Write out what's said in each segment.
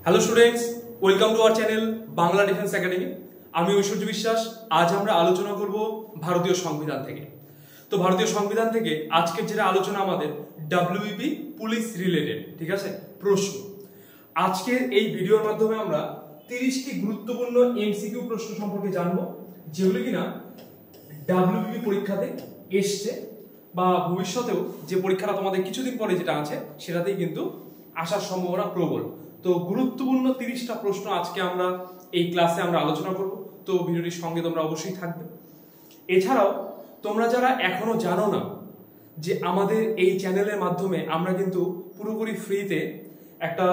Hello students, welcome to our channel Bangla defence academy. আমি ঐশ্বর্য বিশ্বাস। আজ আমরা আলোচনা করব ভারতীয় সংবিধান থেকে। তো ভারতীয় সংবিধান থেকে আজকের যেটা আলোচনা আমাদের ডাব্লিউবিপি পুলিশ রিলেটেড, ঠিক আছে, প্রশ্ন। আজকের এই ভিডিওর মাধ্যমে আমরা 30টি গুরুত্বপূর্ণ এমসিকিউ প্রশ্ন সম্পর্কে জানবো, যেগুলো কিনা ডাব্লিউবিপি পরীক্ষাতে এসছে বা ভবিষ্যতেও যে পরীক্ষাটা তোমাদের কিছুদিন পরে যেটা আছে সেটাতেই কিন্তু আসার সম্ভাবনা প্রবল। তো গুরুত্বপূর্ণ 30টা প্রশ্ন আজকে আমরা এই ক্লাসে আমরা আলোচনা করব। তো ভিডিওটির সঙ্গে তোমরা অবশ্যই থাকবে। এছাড়াও তোমরা যারা এখনো জানো না যে আমাদের এই চ্যানেলের মাধ্যমে আমরা কিন্তু পুরোপুরি ফ্রিতে একটা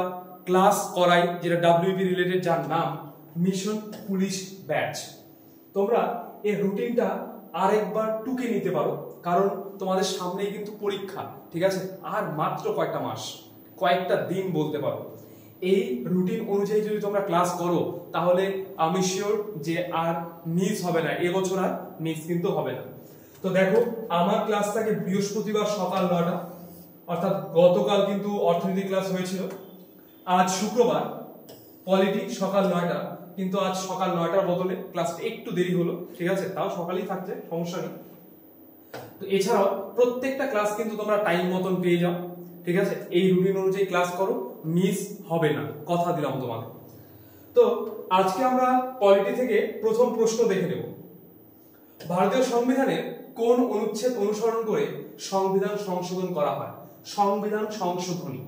ক্লাস করাই, যেটা ডাব্লিউবি রিলেটেড, যার নাম মিশন পুলিশ ব্যাচ। তোমরা এই রুটিনটা আরেকবার টুকে নিতে পারো, কারণ তোমাদের সামনেই কিন্তু পরীক্ষা, ঠিক আছে, আর মাত্র কয়েকটা মাস, কয়েকটা দিন বলতে পারো। এই রুটিন অনুযায়ী যদি তোমরা ক্লাস করো তাহলে আমি শিওর যে আর মিস হবে না, এবছর আর মিস কিন্তু হবে না। তো দেখো, আমার ক্লাস থাকে বৃহস্পতিবার সকাল 9টা, অর্থাৎ গতকাল কিন্তু অর্থনীতি ক্লাস হয়েছিল। আজ শুক্রবার পলিটি সকাল 9টা, কিন্তু আজ সকাল 9টার বদলে ক্লাসটা একটু দেরি হলো, ঠিক আছে, তাও সকালেই থাকছে, সমস্যা নেই। তো এছাড়াও প্রত্যেকটা ক্লাস কিন্তু তোমরা টাইম মতন পেয়ে যাও, ঠিক আছে। এই রুটিন অনুযায়ী ক্লাস করো, মিস হবে না, কথা দিলাম তোমাদের। তো আজকে আমরা পলিটি থেকে প্রথম প্রশ্ন দেখে নেব। ভারতীয় সংবিধানের কোন অনুচ্ছেদ অনুসরণ করে সংবিধান সংশোধন করা হয়? সংবিধান সংশোধনী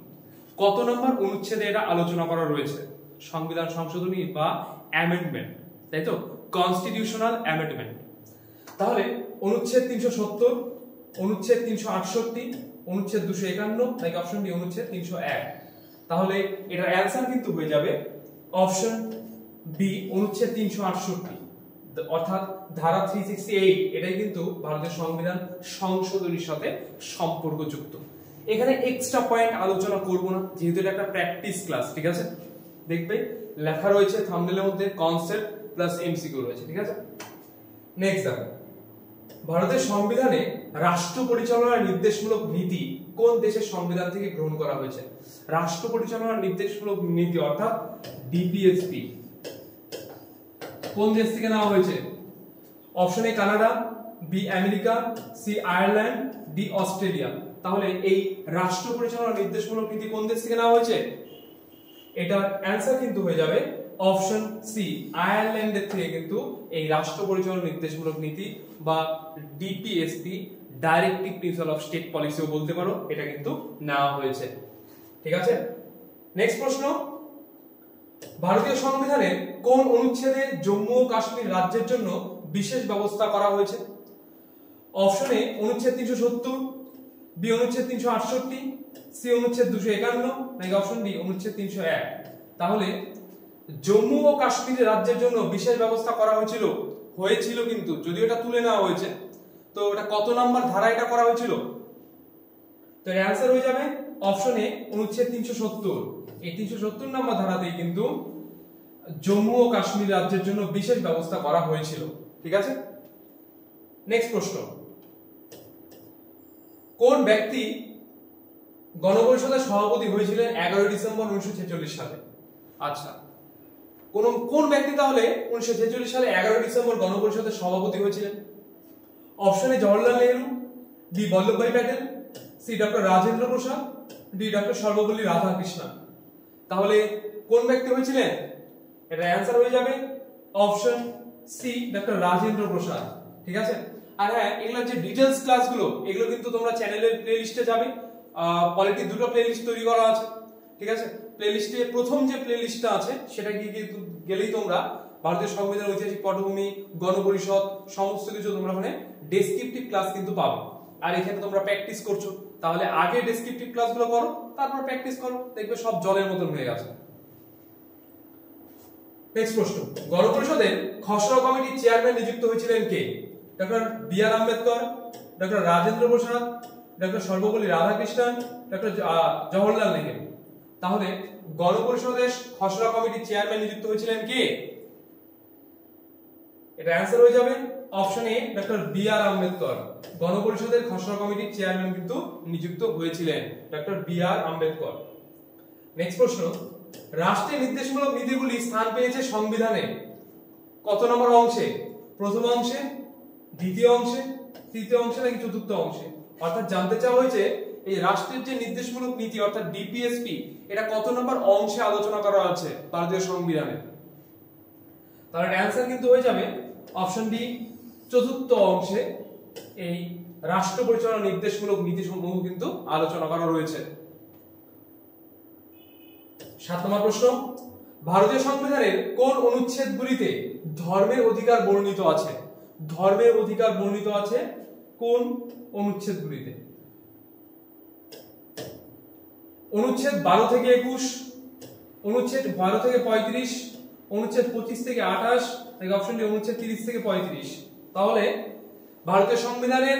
কত নম্বর অনুচ্ছেদে এটা আলোচনা করা রয়েছে? সংবিধান সংশোধনী বা অ্যামেন্ডমেন্ট, তাই তো, কনস্টিটিউশনাল অ্যামেন্ডমেন্ট। তাহলে অনুচ্ছেদ 370, অনুচ্ছেদ 368, অনুচ্ছেদ 251, নাকি অপশন ডি অনুচ্ছেদ 301? তাহলে এটার অ্যানসার কিন্তু হয়ে যাবে অপশন বি অনুচ্ছেদ 368, অর্থাৎ ধারা 368। এটাই কিন্তু ভারতের সংবিধান সংশোধনীর সাথে সম্পর্কযুক্ত। এখানে এক্সট্রা পয়েন্ট আলোচনা করব না, যেহেতু এটা একটা প্র্যাকটিস ক্লাস, ঠিক আছে। দেখবে লেখা রয়েছে থাম্বনেলের মধ্যে কনসেপ্ট প্লাস এমসিকিউ রয়েছে, ঠিক আছে। নেক্সট দেখো, ভারতের সংবিধানে রাষ্ট্র পরিচালনার নির্দেশমূলক নীতি কোন দেশের সংবিধান থেকে গ্রহণ করা হয়েছে? রাষ্ট্র পরিচালনার নির্দেশমূলক নীতি অর্থাৎ ডিপিএসপি কোন দেশ থেকে নেওয়া হয়েছে? Option A Canada, B America, C Ireland, D Australia. তাহলে এই রাষ্ট্র পরিচালনার নির্দেশমূলক নীতি কোন দেশ থেকে নেওয়া হয়েছে? এটার অ্যানসার কিন্তু হয়ে যাবে অপশন সি, আয়ারল্যান্ডের থেকে কিন্তু এই রাষ্ট্র পরিচালনা নির্দেশমূলক নীতি বা DPSP, directive principal of state পলিসিও বলতে পারো, এটা কিন্তু নেওয়া হয়েছে, ঠিক আছে। নেক্সট প্রশ্ন, ভারতীয় সংবিধানে কোন অনুচ্ছেদে জম্মু ও কাশ্মীর রাজ্যের জন্য বিশেষ ব্যবস্থা করা হয়েছে? অপশন এ অনুচ্ছেদ 370, বি অনুচ্ছেদ 368, সি অনুচ্ছেদ 251, নাকি অপশন ডি অনুচ্ছেদ 301? তাহলে জম্মু ও কাশ্মীর রাজ্যের জন্য বিশেষ ব্যবস্থা করা হয়েছিল কিন্তু, যদিও এটা তুলে নেওয়া হয়েছে। তো এটা কত নাম্বার ধারা এটা করা হয়েছিল? তো এর অ্যানসার হয়ে যাবে অপশন এ অনুচ্ছেদ 370। এই 370 নাম্বার ধারাতেই কিন্তু জম্মু ও কাশ্মীর রাজ্যের জন্য বিশেষ ব্যবস্থা করা হয়েছিল, ঠিক আছে। নেক্সট প্রশ্ন, কোন ব্যক্তি গণপরিষদের সভাপতি হয়েছিলেন 11 ডিসেম্বর 1946 সালে? আচ্ছা, কোন ব্যক্তি তাহলে 1946 সালে 11 ডিসেম্বর গণপরিষদের সভাপতি হয়েছিলেন? Option A Jawaharlal Nehru, B Vallabhbhai Patel, C doctor Rajendra Prasad, D doctor Sarvepalli Radhakrishnan. তাহলে কোন ব্যক্তি হয়েছিলেন? এটা অ্যানসার হয়ে যাবে option C doctor Rajendra Prasad, ঠিক আছে। আর হ্যাঁ, এগুলোর যে ডিটেইলস ক্লাসগুলো, এগুলো কিন্তু তোমরা চ্যানেলের প্লেলিস্টে যাবে। পলিটি দুটো প্লেলিস্ট তৈরি করা আছে, ঠিক আছে। প্লেলিস্টে প্রথম যে প্লেলিস্টটা আছে সেটা গেলেই তোমরা ভারতীয় সংবিধান, ঐতিহাসিক পটভূমি, গণপরিষদ সমস্ত কিছু তোমরা ওখানে ডেসক্রিপটিভ ক্লাস কিন্তু পাবে। আর এখানে তোমরা প্র্যাকটিস করছো, তাহলে আগে ডেসক্রিপটিভ ক্লাসগুলো করো, তারপর প্র্যাকটিস করো, দেখবে সব জলের মতন হয়ে গেছে। নেক্সট প্রশ্ন, গণপরিষদের খসড়া কমিটির চেয়ারম্যান নিযুক্ত হয়েছিলেন কে? Doctor B R Ambedkar, doctor Rajendra প্রসাদ, ডক্টর সর্বপল্লী রাধাকৃষ্ণন, ডক্টর জওহরলাল নেহরু। তাহলে গণপরিষদের খসড়া কমিটির চেয়ারম্যান নিযুক্ত হয়েছিলেন কে? এটা অ্যানসার হয়ে যাবে option a doctor B R Ambedkar. গণপরিষদের খসড়া কমিটির চেয়ারম্যান কিন্তু নিযুক্ত হয়েছিলেন doctor B R Ambedkar. Next প্রশ্ন, রাষ্ট্রের নির্দেশমূলক নীতিগুলি স্থান পেয়েছে সংবিধানে কত নম্বর অংশে? প্রথম অংশে, দ্বিতীয় অংশে, তৃতীয় অংশে নাকি চতুর্থ অংশে? অর্থাৎ জানতে চাওয়া হয়েছে এই রাষ্ট্রের যে নির্দেশমূলক নীতি অর্থাৎ ডিপিএসপি এটা কত নম্বর অংশে আলোচনা করা আছে ভারতীয় সংবিধানে। তাহলে অ্যানসার কিন্তু হয়ে যাবে অপশন ডি, চতুর্থ অংশে এই রাষ্ট্র পরিচালনা নির্দেশমূলক নীতিসমূহ কিন্তু আলোচনা করা রয়েছে। 7 নম্বর প্রশ্ন, ভারতীয় সংবিধানের কোন অনুচ্ছেদগুলিতে ধর্মের অধিকার বর্ণিত আছে? ধর্মের অধিকার বর্ণিত আছে কোন অনুচ্ছেদগুলিতে? অনুচ্ছেদ 12 থেকে 21, অনুচ্ছেদ 12 থেকে 35, অনুচ্ছেদ 25 থেকে 28, নাকি অপশন ডি অনুচ্ছেদ 30 থেকে 35? তাহলে ভারতীয় সংবিধানের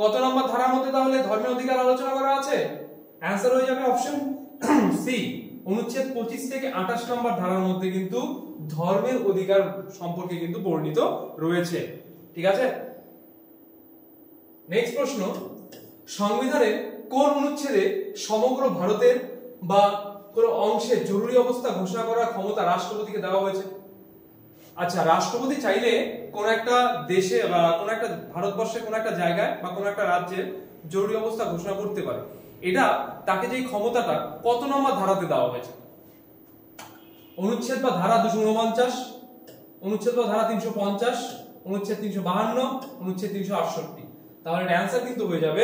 কত নম্বর ধারার মধ্যে তাহলে ধর্মের অধিকার আলোচনা করা আছে? অ্যানসার হয়ে যাবে অপশন সি, অনুচ্ছেদ 25 থেকে 28 নম্বর ধারার মধ্যে কিন্তু ধর্মের অধিকার সম্পর্কে কিন্তু বর্ণিত রয়েছে। ঠিক আছে, নেক্সট প্রশ্ন, সংবিধানের কোন অনুচ্ছেদে সমগ্র ভারতের বা কোন অংশে জরুরি অবস্থা ঘোষণা করার ক্ষমতা রাষ্ট্রপতিকে দেওয়া হয়েছে? আচ্ছা, রাষ্ট্রপতি চাইলে কোন একটা দেশে বা কোন একটা ভারতবর্ষে কোন একটা জায়গায় বা কোন একটা রাজ্যে জরুরি অবস্থা ঘোষণা করতে পারে। এটা তাকে যে ক্ষমতাটা কত নম্বর ধারাতে দেওয়া হয়েছে? অনুচ্ছেদ বা ধারা 249, অনুচ্ছেদ বা ধারা 350, অনুচ্ছেদ 352, অনুচ্ছেদ 368? তাহলে অ্যানসার কিন্তু হয়ে যাবে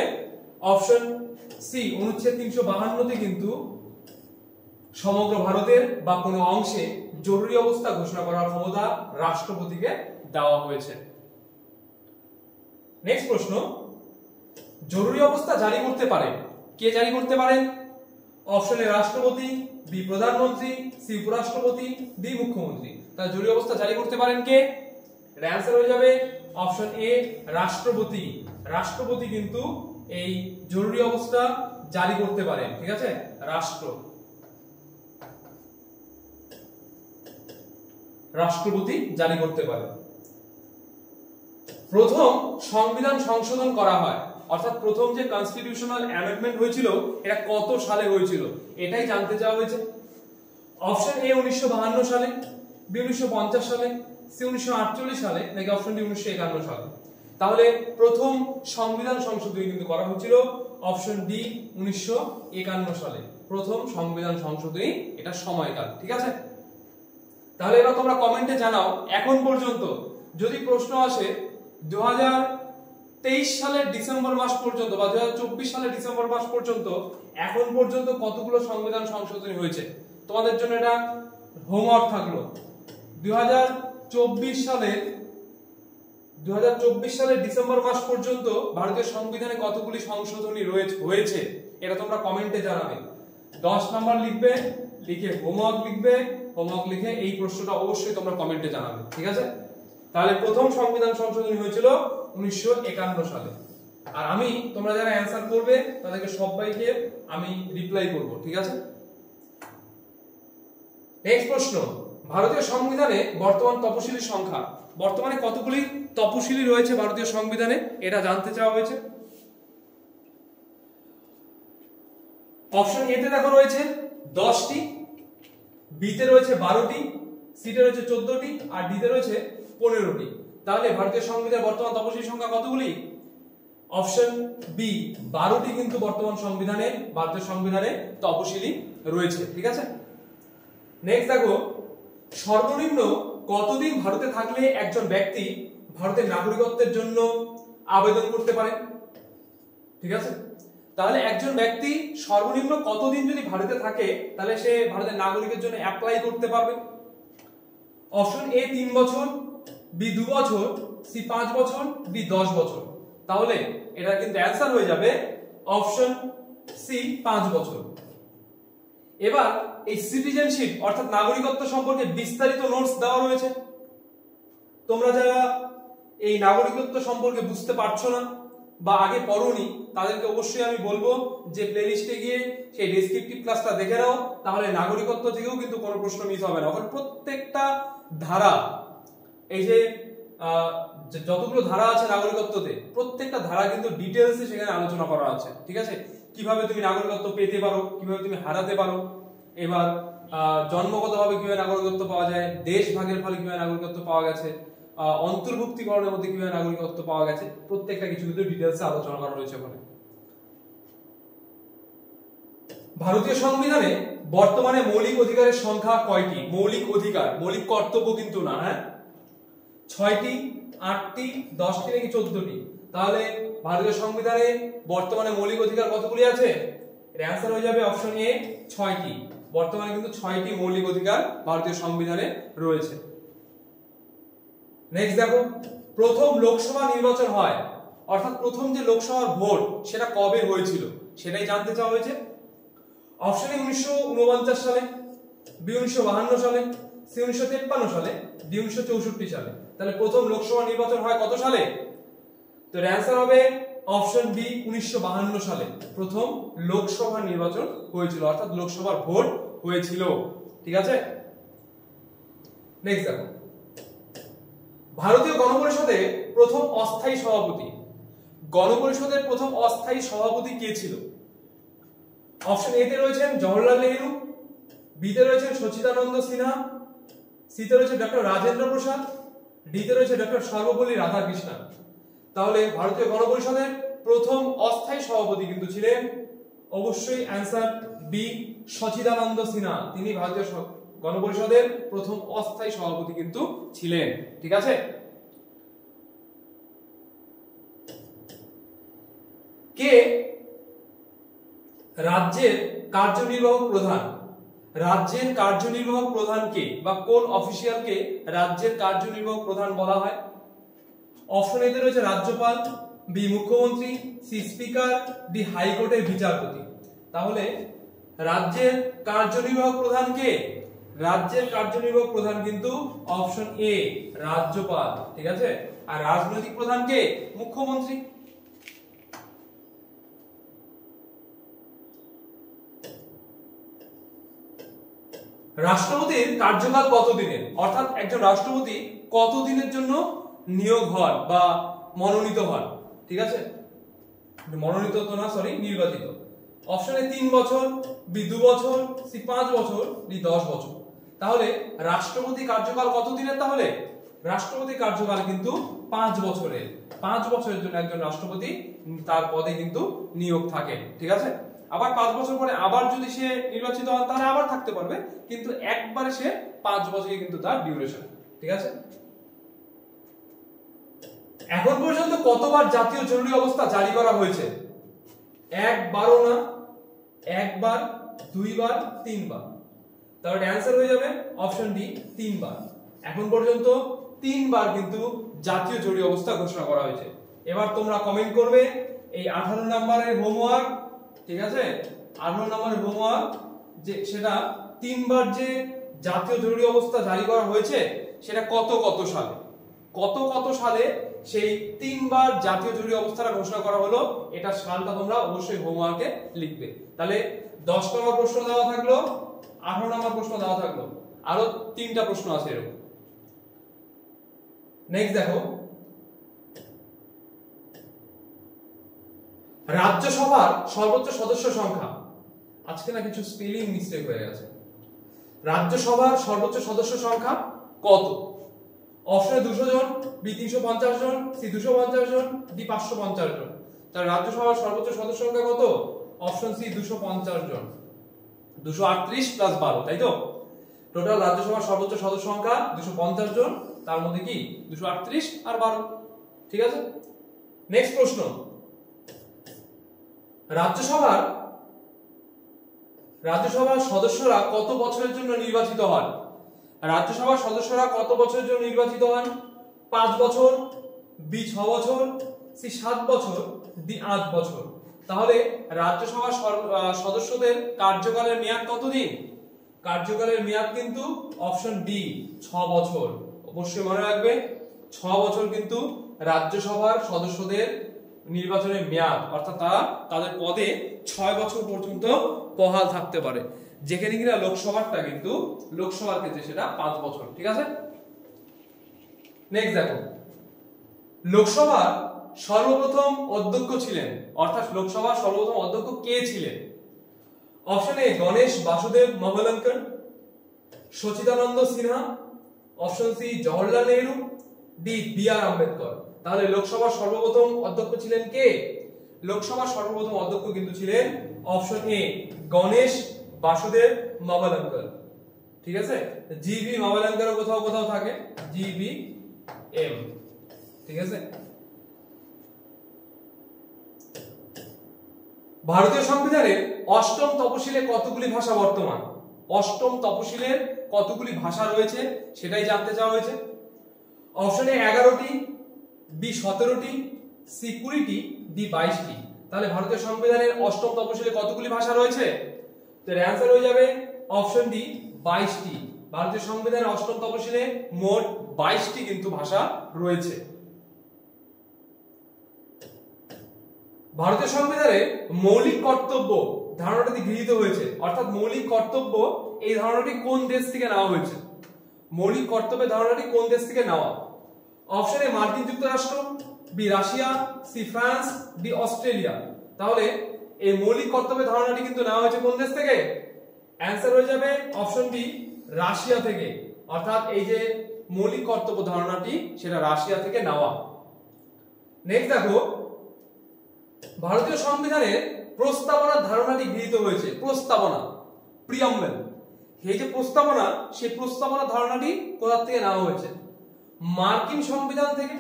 অপশন সি, অনুচ্ছেদ 352 তে কিন্তু সমগ্র ভারতের বা কোনো অংশে জরুরি অবস্থা ঘোষণা করার ক্ষমতা রাষ্ট্রপতিকে দেওয়া হয়েছে। নেক্সট প্রশ্ন, জরুরি অবস্থা জারি করতে পারে কে? জারি করতে পারেন? অপশন এ রাষ্ট্রপতি, বি প্রধানমন্ত্রী, সি উপরাষ্ট্রপতি, ডি মুখ্যমন্ত্রী। তাহলে জরুরি অবস্থা জারি করতে পারেন কে? এর অ্যানসার হয়ে যাবে অপশন এ রাষ্ট্রপতি। রাষ্ট্রপতি কিন্তু এই জরুরি অবস্থা জারি করতে পারেন। ঠিক আছে, রাষ্ট্রপতি জারি করতে পারে। প্রথম সংবিধান সংশোধন করা হয় অর্থাৎ প্রথম যে কনস্টিটিউশনাল অ্যামেন্ডমেন্ট হয়েছিল এটা কত সালে হয়েছিল এটাই জানতে চাওয়া হয়েছে। অপশন এ 1952 সালে, বি 1950 সালে, সি 1948 সালে, নাকি অপশন ডি 1951 সালে? তাহলে প্রথম সংবিধান সংশোধনী কিন্তু করা হয়েছিল অপশন ডি 1951 সালে। প্রথম সংবিধান সংশোধনী এটা সময়কাল। ঠিক আছে, তাহলে এবার তোমরা কমেন্টে জানাও এখন পর্যন্ত যদি প্রশ্ন আসে 2023 সালের ডিসেম্বর মাস পর্যন্ত বা 2024 সালের ডিসেম্বর মাস পর্যন্ত এখন পর্যন্ত কতগুলো সংবিধান সংশোধনী হয়েছে। তোমাদের জন্য এটা হোমওয়ার্ক থাকলো। 2024 সালের ডিসেম্বর মাস পর্যন্ত ভারতীয় সংবিধানে কতগুলি সংশোধনী হয়েছে এটা তোমরা কমেন্টে জানাবে। 10 নাম্বার লিখবে, লিখে হোমওয়ার্ক লিখবে, হোমওয়ার্ক লিখে এই প্রশ্নটা অবশ্যই তোমরা কমেন্টে জানাবে। ঠিক আছে, তাহলে প্রথম সংবিধান সংশোধনী হয়েছিল 1951 সালে। আর আমি তোমরা যারা অ্যানসার করবে তাদেরকে সবাইকে আমি রিপ্লাই করব। ঠিক আছে, নেক্সট প্রশ্ন, ভারতীয় সংবিধানে বর্তমান তপশিলীর সংখ্যা, বর্তমানে কতগুলি তপশিলি রয়েছে ভারতীয় সংবিধানে এটা জানতে চাওয়া হয়েছে। অপশন এ তে দেখো রয়েছে 10টি, বি তে রয়েছে 12টি, সি তে রয়েছে 14টি, আর ডি তে রয়েছে 15টি। তাহলে ভারতীয় সংবিধানের বর্তমান তপশিলি সংখ্যা কতগুলি? অপশন বি 12টি কিন্তু বর্তমান সংবিধানে ভারতীয় সংবিধানে তপশিলি রয়েছে। ঠিক আছে, নেক্সট দেখো, সর্বনিম্ন কতদিন ভারতে থাকলে একজন ব্যক্তি ভারতের নাগরিকত্বের জন্য আবেদন করতে পারে? ঠিক আছে, তাহলে একজন ব্যক্তি সর্বনিম্ন কতদিন যদি ভারতে থাকে তাহলে সে ভারতের নাগরিকের জন্য অ্যাপ্লাই করতে পারবে? অপশন এ 3 বছর, বি 2 বছর, সি 5 বছর, ডি 10 বছর। তাহলে এটা কিন্তু অ্যানসার হয়ে যাবে অপশন সি 5 বছর। এবার এই সিটিজেনশিপ অর্থাৎ নাগরিকত্ব সম্পর্কে বিস্তারিত নোটস দেওয়া রয়েছে। তোমরা যারা এই নাগরিকত্ব সম্পর্কে বুঝতে পারছো না বা আগে পড়োনি তাদেরকে অবশ্যই আমি বলবো যে প্লেলিস্টে গিয়ে সেই ডেসক্রিপটিভ ক্লাসটা দেখে নাও, তাহলে নাগরিকত্ব থেকেও কিন্তু কোনো প্রশ্ন মিস হবে না। ওখানে প্রত্যেকটা ধারা, এই যে যতগুলো ধারা আছে নাগরিকত্বতে প্রত্যেকটা ধারা কিন্তু ডিটেইলসে সেখানে আলোচনা করা আছে। ঠিক আছে, কিভাবে তুমি নাগরিকত্ব পেতে পারো, কিভাবে তুমি হারাতে পারো, এবার জন্মগতভাবে কিভাবে নাগরিকত্ব পাওয়া যায়, দেশ ভাগের ফলে কিভাবে নাগরিকত্ব পাওয়া গেছে, অন্তর্ভুক্তিকরণের মধ্যে কিভাবে নাগরিকত্ব পাওয়া গেছে, প্রত্যেকটা কিছু কিন্তু ডিটেইলসে আলোচনা করা রয়েছে ওখানে। ভারতীয় সংবিধানে বর্তমানে মৌলিক অধিকারের সংখ্যা কয়টি? মৌলিক অধিকার, মৌলিক কর্তব্য কিন্তু না, হ্যাঁ, 6টি, 8টি, 10টি নাকি 14টি? তাহলে ভারতীয় সংবিধানে বর্তমানে মৌলিক অধিকার কতগুলি আছে? এর অ্যান্সার হয়ে যাবে অপশন এ 6টি। বর্তমানে কিন্তু 6টি মৌলিক অধিকার ভারতীয় সংবিধানে রয়েছে। নেক্সট দেখো, প্রথম লোকসভা নির্বাচন হয়, অর্থাৎ প্রথম যে লোকসভার ভোট সেটা কবে হয়েছিল সেটাই জানতে চাওয়া হয়েছে। অপশন এ 1949 সালে, বি 1952 সালে, সি 1953 সালে, ডি 1964 সালে। তাহলে প্রথম লোকসভা নির্বাচন হয় কত সালে? তো এর অ্যান্সার হবে অপশন বি 1952 সালে প্রথম লোকসভা নির্বাচন হয়েছিল, অর্থাৎ লোকসভার ভোট হয়েছিল। ঠিক আছে, নেক্সট দেখো, ভারতীয় গণপরিষদে প্রথম অস্থায়ী সভাপতি, গণপরিষদের প্রথম অস্থায়ী সভাপতি কে ছিল? অপশন এ তে রয়েছেন জওহরলাল নেহেরু, বি তে রয়েছেন সচিদানন্দ সিনহা, সি তে রয়েছে ডক্টর রাজেন্দ্র প্রসাদ, ডি তে রয়েছে ডক্টর সর্বপল্লী রাধাকৃষ্ণন। তাহলে ভারতীয় গণপরিষদের প্রথম অস্থায়ী সভাপতি কিন্তু ছিলেন অবশ্যই অ্যান্সার বি সচিদানন্দ সিনহা। তিনি ভারতীয় গণপরিষদের প্রথম অস্থায়ী সভাপতি কিন্তু ছিলেন। ঠিক আছে, কে রাজ্যের কার্যনির্বাহক প্রধান? রাজ্যের কার্যনির্বাহক প্রধান কে বা কোন অফিসিয়ালকে রাজ্যের কার্যনির্বাহক প্রধান বলা হয়? অপশন এ তে রয়েছে রাজ্যপাল, বি মুখ্যমন্ত্রী, সি স্পিকার, ডি হাইকোর্টের বিচারপতি। তাহলে রাজ্যের কার্যনির্বাহক প্রধান কে? রাজ্যের কার্যনির্বাহক প্রধান কিন্তু অপশন এ রাজ্যপাল। ঠিক আছে, আর রাজনৈতিক প্রধান কে? মুখ্যমন্ত্রী। রাষ্ট্রপতির কার্যকাল কতদিনের? অর্থাৎ একজন রাষ্ট্রপতি কতদিনের জন্য নিয়োগ হন বা মনোনীত হন? ঠিক আছে, মনোনীত তো না, সরি, নির্বাচিত। অপশন এ 3 বছর, বি 2 বছর, সি 5 বছর, ডি 10 বছর। তাহলে রাষ্ট্রপতি কার্যকাল কতদিনের? তাহলে রাষ্ট্রপতি কার্যকাল কিন্তু 5 বছরের। 5 বছরের জন্য একজন রাষ্ট্রপতি তার পদে কিন্তু নিয়োগ থাকে। ঠিক আছে, আবার 5 বছর পরে আবার যদি সে নির্বাচিত হন তাহলে আবার থাকতে পারবে, কিন্তু একবারে সে 5 বছরই কিন্তু তার ডিউরেশন। ঠিক আছে, এখন পর্যন্ত কতবার জাতীয় জরুরি অবস্থা জারি করা হয়েছে? একবারও না, একবার, 2 বার, 3 বার। তাহলে অ্যান্সার হয়ে যাবে অপশন ডি 3 বার। এখন পর্যন্ত 3 বার কিন্তু জাতীয় জরুরি অবস্থা ঘোষণা করা হয়েছে। এবার তোমরা কমেন্ট করবে এই 18 নম্বরের হোমওয়ার্ক। ঠিক আছে, 18 নম্বরের হোমওয়ার্ক যে সেটা 3 বার যে জাতীয় জরুরি অবস্থা জারি করা হয়েছে সেটা কত কত সালে, কত কত সালে সেই 3 বার জাতীয় জরুরি অবস্থাটা ঘোষণা করা হলো, এটা সালটা তোমরা অবশ্যই হোমওয়ার্কে লিখবে। তাহলে 10 নম্বর প্রশ্ন দেওয়া থাকলো, 18 নম্বর প্রশ্ন দেওয়া থাকলো, আরো 3টা প্রশ্ন আছে এরকম। নেক্সট দেখো, রাজ্যসভার সর্বোচ্চ সদস্য সংখ্যা, আজকে না কিছু স্পেলিং মিস্টেক হয়ে গেছে। রাজ্যসভার সর্বোচ্চ সদস্য সংখ্যা কত? অপশনে 200 জন, বি 350 জন, সি 250 জন, ডি 550 জন। তাহলে রাজ্যসভার সর্বোচ্চ সদস্য সংখ্যা কত? অপশন সি 250 জন। 238 প্লাস 12, তাই তো? টোটাল রাজ্যসভার সর্বোচ্চ সদস্য সংখ্যা 250 জন, তার মধ্যে কি 238 আর 12। ঠিক আছে, নেক্সট প্রশ্ন, রাজ্যসভার সদস্যরা কত বছরের জন্য নির্বাচিত হন? রাজ্যসভার সদস্যরা কত বছরের জন্য নির্বাচিত হন? 5 বছর, বি 6 বছর, সি 7 বছর, ডি 8 বছর। তাহলে রাজ্যসভার সদস্যদের কার্যকালের মেয়াদ কতদিন? কার্যকালের মেয়াদ কিন্তু অপশন ডি 6 বছর। অবশ্যই মনে রাখবে 6 বছর কিন্তু রাজ্যসভার সদস্যদের নির্বাচনের মেয়াদ, অর্থাৎ তারা তাদের পদে 6 বছর পর্যন্ত বহাল থাকতে পারে, যেখানে কিনা লোকসভারটা কিন্তু লোকসভার ক্ষেত্রে সেটা 5 বছর। ঠিক আছে, নেক্সট দেখো, লোকসভার সর্বপ্রথম অধ্যক্ষ ছিলেন, অর্থাৎ লোকসভার সর্বপ্রথম অধ্যক্ষ কে ছিলেন? Option A Ganesh Vasudev Mavalankar, Sachchidananda Sinha, option C Jawaharlal Nehru, D B R Ambedkar. তাহলে লোকসভার সর্বপ্রথম অধ্যক্ষ ছিলেন কে? লোকসভার সর্বপ্রথম অধ্যক্ষ কিন্তু ছিলেন অপশন এ গণেশ বাসুদেব মাভালাঙ্কার। ঠিক আছে, জিবি মাভালাঙ্কার কোথাও কোথাও থাকে, জিবি এম। ঠিক আছে, ভারতীয় সংবিধানের অষ্টম তপশিলে কতগুলি ভাষা বর্তমান? অষ্টম তপশিলের কতগুলি ভাষা রয়েছে সেটাই জানতে চাওয়া হয়েছে। অপশন এ 11টি, বি 17টি, সি 20টি, ডি 22টি। তাহলে ভারতীয় সংবিধানের অষ্টম তপশিলে কতগুলি ভাষা রয়েছে? তো এর অ্যানসার হয়ে যাবে অপশন ডি 22টি। ভারতীয় সংবিধানের অষ্টম তপশিলে মোট 22টি কিন্তু ভাষা রয়েছে। ভারতীয় সংবিধানে মৌলিক কর্তব্য ধারণাটি গৃহীত হয়েছে, অর্থাৎ মৌলিক কর্তব্য এই ধারণাটি কোন দেশ থেকে নেওয়া হয়েছে? মৌলিক কর্তব্যের ধারণাটি কোন দেশ থেকে নেওয়া? অপশন এ মার্কিন যুক্তরাষ্ট্র, B Russia, C France, D Australia. তাহলে এই মৌলিক কর্তব্যের ধারণাটি কিন্তু নেওয়া হয়েছে কোন দেশ থেকে? অ্যানসার হয়ে যাবে অপশন ডি রাশিয়া থেকে। অর্থাৎ এই যে মৌলিক কর্তব্য ধারণাটি সেটা রাশিয়া থেকে নেওয়া। নেক্সট দেখো, ভারতীয় সংবিধানের প্রস্তাবনার ধারণাটি গৃহীত হয়েছে। প্রস্তাবনা, প্রিয়াম্বল, এই যে প্রস্তাবনা, সেই প্রস্তাবনা ধারণাটি কোথা থেকে নেওয়া হয়েছে? মার্কিন সংবিধান থেকে,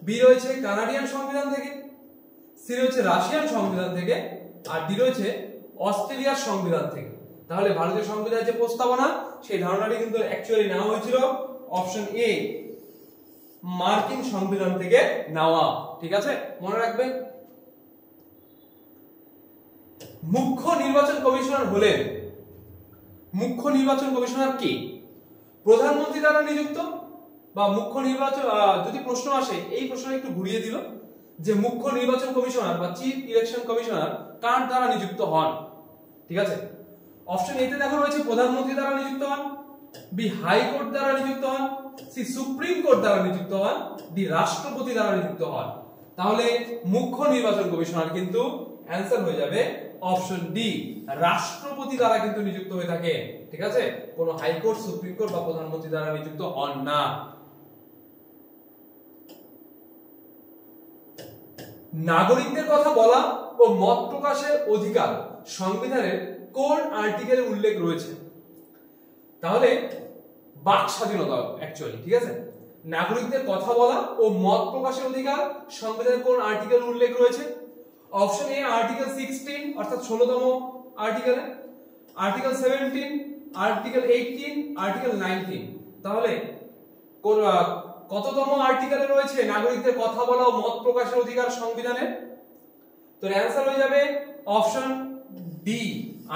বি রয়েছে কানাডিয়ান সংবিধান থেকে, সি রয়েছে রাশিয়ান সংবিধান থেকে, আর ডি রয়েছে অস্ট্রেলিয়ার সংবিধান থেকে। তাহলে ভারতীয় সংবিধানের যে প্রস্তাবনা সেই ধারণাটি কিন্তু অ্যাকচুয়ালি নেওয়া হয়েছিল অপশন এ মার্কিন সংবিধান থেকে নেওয়া। ঠিক আছে, মনে রাখবেন। মুখ্য নির্বাচন কমিশনার হলেন, মুখ্য নির্বাচন কমিশনার কে? প্রধানমন্ত্রী দ্বারা নিযুক্ত, বা মুখ্য নির্বাচন, যদি প্রশ্ন আসে এই প্রশ্নটা একটু ঘুরিয়ে দিল যে মুখ্য নির্বাচন কমিশনার বা চিফ ইলেকশন কমিশনার কার দ্বারা নিযুক্ত হন? ঠিক আছে, অপশন এ তে দেখা রয়েছে প্রধানমন্ত্রী দ্বারা নিযুক্ত হন, বি হাইকোর্ট দ্বারা নিযুক্ত হন, সি সুপ্রিম কোর্ট দ্বারা নিযুক্ত হন, ডি রাষ্ট্রপতি দ্বারা নিযুক্ত হন। তাহলে মুখ্য নির্বাচন কমিশনার কিন্তু অ্যানসার হয়ে যাবে অপশন ডি রাষ্ট্রপতি দ্বারা কিন্তু নিযুক্ত হয়ে থাকে। ঠিক আছে, কোনো হাইকোর্ট, সুপ্রিম কোর্ট বা প্রধানমন্ত্রী দ্বারা নিযুক্ত হন না। নাগরিকদের কথা বলা ও মত প্রকাশের অধিকার সংবিধানের কোন আর্টিকেলে উল্লেখ রয়েছে? তাহলে বাক স্বাধীনতা অ্যাকচুয়ালি। ঠিক আছে, নাগরিকদের কথা বলা ও মত প্রকাশের অধিকার সংবিধানের কোন আর্টিকেল উল্লেখ রয়েছে? অপশন এ আর্টিকেল 16 অর্থাৎ 16তম আর্টিকেলে, আর্টিকেল 17, আর্টিকেল 18, আর্টিকেল 19। তাহলে কততম আর্টিকেলে রয়েছে নাগরিকদের কথা বলা ও মত প্রকাশের অধিকার সংবিধানের? তো অ্যানসার হয়ে যাবে অপশন ডি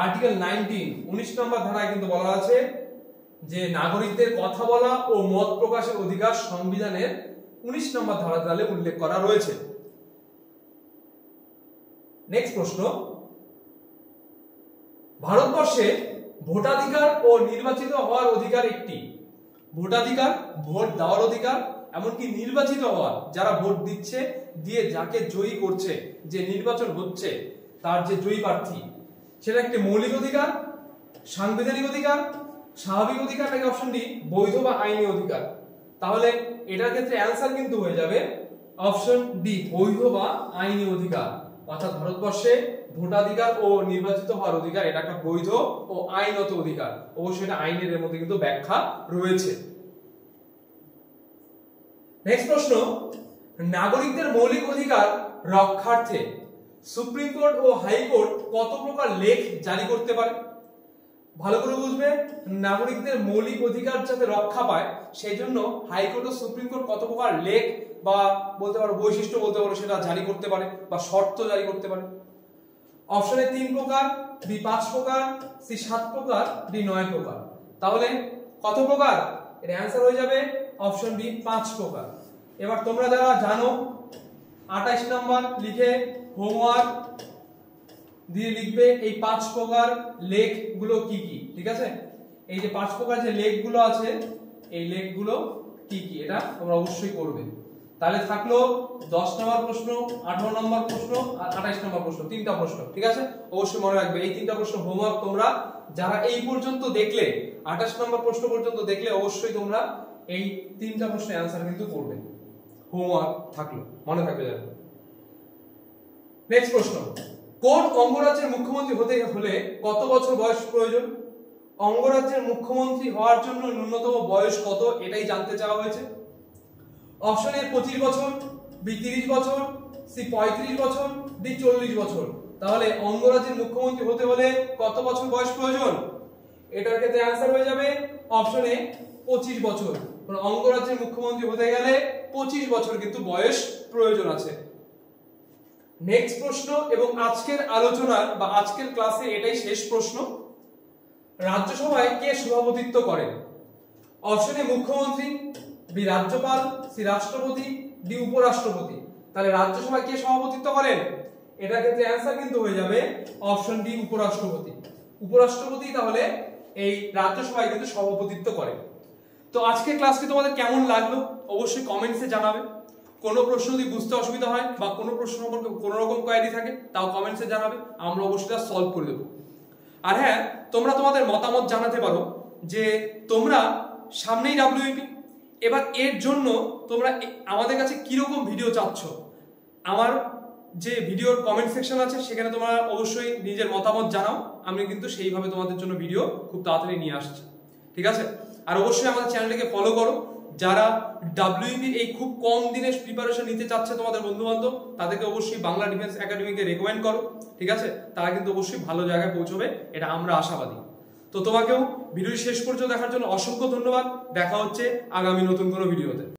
আর্টিকেল 19। 19 নম্বর ধারায় কিন্তু বলা আছে যে নাগরিকদের কথা বলা ও মত প্রকাশের অধিকার সংবিধানের 19 নম্বর ধারাতে উল্লেখ করা রয়েছে। নেক্সট প্রশ্ন, ভারতবর্ষে ভোটাধিকার ও নির্বাচিত হওয়ার অধিকার একটি। ভোটাধিকার, ভোট দেওয়ার অধিকার, এমনকি নির্বাচিত হওয়ার, যারা ভোট দিচ্ছে, দিয়ে যাকে জয়ী করছে, যে নির্বাচন হচ্ছে তার যে জয়ী প্রার্থী, সেটা একটি মৌলিক অধিকার, সাংবিধানিক অধিকার, স্বাভাবিক অধিকার, নাকি অপশন ডি বৈধ বা আইনি অধিকার? তাহলে এটার ক্ষেত্রে অ্যানসার কিন্তু হয়ে যাবে অপশন ডি বৈধ বা আইনি অধিকার। অর্থাৎ ভারতবর্ষে ভোটাধিকার ও নির্বাচিত হওয়ার অধিকার এটা একটা বৈধ ও আইনত অধিকার। অবশ্যই এটা আইনের মধ্যে কিন্তু ব্যাখ্যা রয়েছে। নেক্সট প্রশ্ন, নাগরিকদের মৌলিক অধিকার রক্ষার্থে সুপ্রিম কোর্ট ও হাইকোর্ট কত প্রকার লেখ জারি করতে পারে? ভালো করে বুঝবে, নাগরিকদের মৌলিক অধিকার যাতে রক্ষা পায় সেই জন্য হাইকোর্ট ও সুপ্রিম কোর্ট কত প্রকার লেখ বা বলতে পারো বৈশিষ্ট্য বলতে পারো সেটা জারি করতে পারে বা শর্ত জারি করতে পারে। অপশনে 3 প্রকার, বি 5 প্রকার, সি 7 প্রকার, ডি 9 প্রকার। তাহলে কত প্রকার? এর অ্যানসার হয়ে যাবে অপশন বি 5 প্রকার। এবার তোমরা যারা জানো 28 নাম্বার লিখে হোমওয়ার্ক দিয়ে লিখবে এই 5 প্রকার লেখগুলো কি কি। ঠিক আছে, এই যে 5 প্রকার যে লেখগুলো আছে এই লেখগুলো কি কি এটা তোমরা অবশ্যই করবে। তাহলে থাকলো 10 নম্বর প্রশ্ন, 18 নম্বর প্রশ্ন আর 28 নম্বর প্রশ্ন, 3টা প্রশ্ন। ঠিক আছে, অবশ্যই মনে রাখবে এই 3টা প্রশ্ন হোমওয়ার্ক তোমরা যারা এই পর্যন্ত দেখলে 28 নম্বর প্রশ্ন পর্যন্ত দেখলে অবশ্যই তোমরা এই তিনটা প্রশ্নের অ্যান্সার কিন্তু করবে, হোমওয়ার্ক থাকলো, মনে থাকবে যেন। নেক্সট প্রশ্ন, কোন অঙ্গরাজ্যের মুখ্যমন্ত্রী হতে হলে কত বছর বয়স প্রয়োজন? অঙ্গরাজ্যের মুখ্যমন্ত্রী হওয়ার জন্য ন্যূনতম বয়স কত, এটাই জানতে চাওয়া হয়েছে। অপশন এ 25 বছর, বি 30 বছর, সি 35 বছর, ডি 40 বছর। তাহলে অঙ্গরাজ্যের মুখ্যমন্ত্রী হতে হলে কত বছর বয়স প্রয়োজন? এটার ক্ষেত্রে অ্যান্সার হয়ে যাবে অপশন এ 25 বছর। অঙ্গরাজ্যের মুখ্যমন্ত্রী হতে গেলে 25 বছর কিন্তু বয়স প্রয়োজন আছে। নেক্সট প্রশ্ন এবং আজকের আলোচনার বা আজকের ক্লাসে এটাই শেষ প্রশ্ন, রাজ্যসভায় কে সভাপতিত্ব করেন? অপশন এ মুখ্যমন্ত্রী, বি রাজ্যপাল, সি রাষ্ট্রপতি, ডি উপরাষ্ট্রপতি। তাহলে রাজ্যসভায় কে সভাপতিত্ব করেন? এটার ক্ষেত্রে অ্যান্সার কিন্তু হয়ে যাবে অপশন ডি উপরাষ্ট্রপতি। উপরাষ্ট্রপতি তাহলে এই রাজ্যসভায় কিন্তু সভাপতিত্ব করে। তো আজকের ক্লাসটি তোমাদের কেমন লাগলো অবশ্যই কমেন্টসে জানাবে। কোনো প্রশ্ন যদি বুঝতে অসুবিধা হয় বা কোনো প্রশ্ন সম্পর্কে কোনো রকম কোয়েরি থাকে তাও কমেন্টসে জানাবে, আমরা অবশ্যই তা সলভ করে দেবো। আর হ্যাঁ, তোমরা তোমাদের মতামত জানাতে পারো যে তোমরা সামনেই ডাব্লিউপি, এবার এর জন্য তোমরা আমাদের কাছে কিরকম ভিডিও চাচ্ছ। আমার যে ভিডিওর কমেন্ট সেকশন আছে সেখানে তোমরা অবশ্যই নিজের মতামত জানাও, আমি কিন্তু সেইভাবে তোমাদের জন্য ভিডিও খুব তাড়াতাড়ি নিয়ে আসছি, ঠিক আছে? আর অবশ্যই আমাদের চ্যানেলটিকে ফলো করো। যারা ডাব্লিউপির এই খুব কম দিনের প্রিপারেশন নিতে চাচ্ছে তোমাদের বন্ধু বান্ধব, তাদেরকে অবশ্যই বাংলা ডিফেন্স একাডেমিকে রেকমেন্ড করো, ঠিক আছে? তারা কিন্তু অবশ্যই ভালো জায়গায় পৌঁছবে, এটা আমরা আশাবাদী। তো তোমাকেও ভিডিও শেষ পর্যন্ত দেখার জন্য অসংখ্য ধন্যবাদ। দেখা হচ্ছে আগামী নতুন কোনো ভিডিওতে।